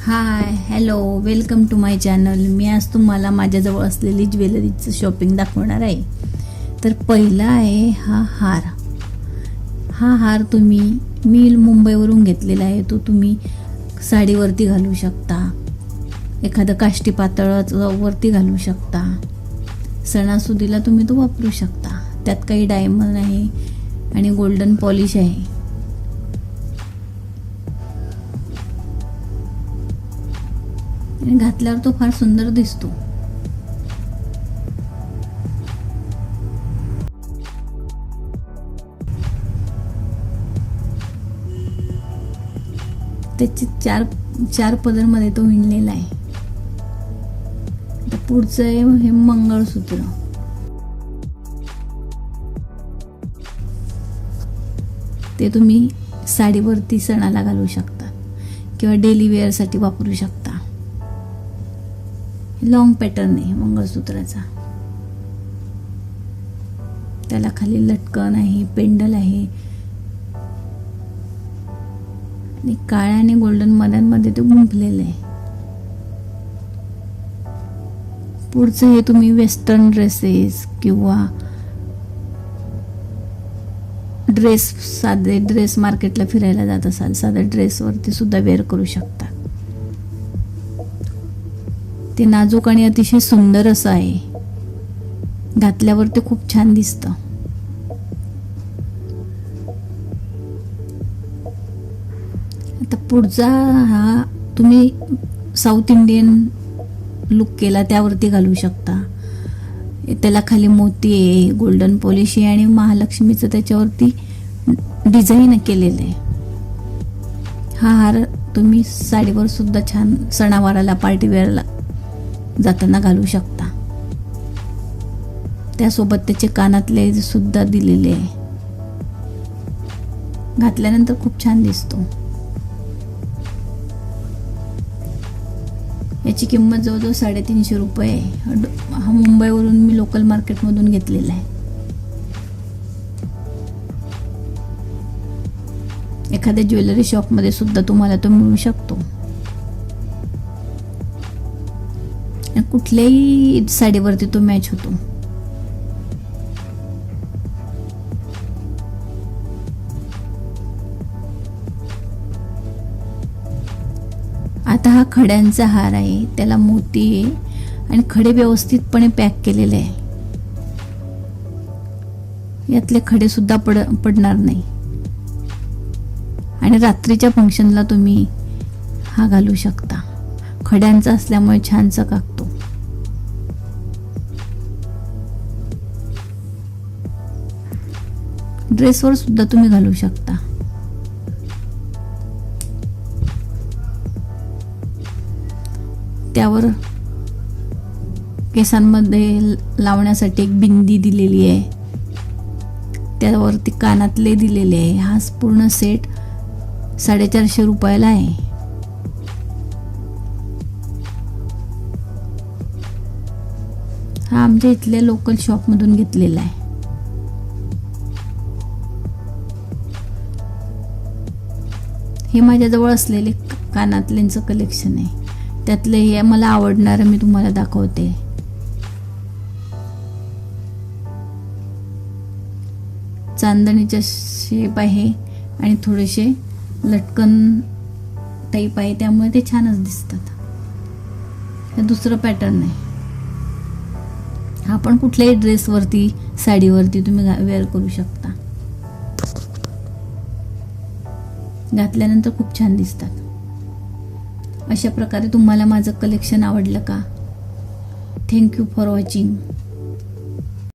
High hello welcome to my channel. मी आज तुम्हाला माझ्याजवळ असलेली ज्वेलरीचं शॉपिंग दाखवणार आहे. तर पहिला आहे हा हार मी मुंबईवरून घेतलेला आहे. तो तुम्ही साडीवरती घालू शकता, एखादं काष्टी पातळावरती घालू शकता, सणासुदीला तुम्ही तो वापरू शकता. त्यात काही डायमंड आहे आणि गोल्डन पॉलिश आहे. आणि घातल्यावर तो फार सुंदर दिसतो. त्याची चार पदरमध्ये तो विणलेला आहे. पुढचं आहे हे मंगळसूत्र. ते तुम्ही साडीवरती सणाला घालू शकता किंवा डेली वेअरसाठी वापरू शकता. लॉंग पॅटर्न आहे मंगळसूत्राचा. त्याला खाली लटकन आहे, पेंडल आहे आणि काळ्या आणि गोल्डन मध्यांमध्ये ते गुंफलेलं आहे. पुढचं हे तुम्ही वेस्टर्न ड्रेसेस किंवा साधे ड्रेस मार्केटला फिरायला जात असाल, साध्या ड्रेसवरती सुद्धा वेअर करू शकता. ते नाजूक आणि अतिशय सुंदर असं आहे. घातल्यावर ते खूप छान दिसतं. आता पुढचा हा तुम्ही साऊथ इंडियन लुक केला त्यावरती घालू शकता. त्याला खाली मोती आहे, गोल्डन पॉलिश आहे आणि महालक्ष्मीचं त्याच्यावरती डिझाईन केलेलं आहे. हा हार तुम्ही साडीवर सुद्धा छान सणावाराला पार्टीवेअरला जाताना घालू शकता. त्यासोबत त्याचे कानातले सुद्धा दिलेले आहे. घातल्यानंतर खूप छान दिसतो. याची किंमत जवळजवळ 350 रुपये आहे. हा मुंबईवरून मी लोकल मार्केटमधून घेतलेला आहे. एखाद्या ज्वेलरी शॉपमध्ये सुद्धा तुम्हाला तो मिळू शकतो. कुठल्याही साडीवरती तो मॅच होतो. आता हा खड्यांचा हार आहे. त्याला मोती आहे आणि खडे व्यवस्थितपणे पॅक केलेले आहे. यातले खडे सुद्धा पडणार नाही. आणि रात्रीच्या फंक्शनला तुम्ही हा घालू शकता. खड्यांचा असल्यामुळे छान चकाकतो. ड्रेसवर सुद्धा तुम्ही घालू शकता. त्यावर केसांमध्ये लावण्यासाठी एक बिंदी दिलेली आहे. त्यावरती कानातले दिलेले आहे. हा पूर्ण सेट 450 रुपयाला आहे. हा आमच्या इथल्या लोकल शॉपमधून घेतलेला आहे. हे माझ्याजवळ असलेले कानातल्यांचं कलेक्शन आहे. त्यातले हे मला आवडणारं मी तुम्हाला दाखवते. चांदणीचा शेप आहे आणि थोडेसे लटकन टाईप आहे, त्यामुळे ते छानच दिसतात. हे दुसरं पॅटर्न आहे. हा पण कुठल्याही ड्रेसवरती साडीवरती तुम्ही वेअर करू शकता. घातल्यानंतर खूप छान दिसतात. अशा प्रकारे तुम्हाला माझं कलेक्शन आवडलं का? Thank you for watching.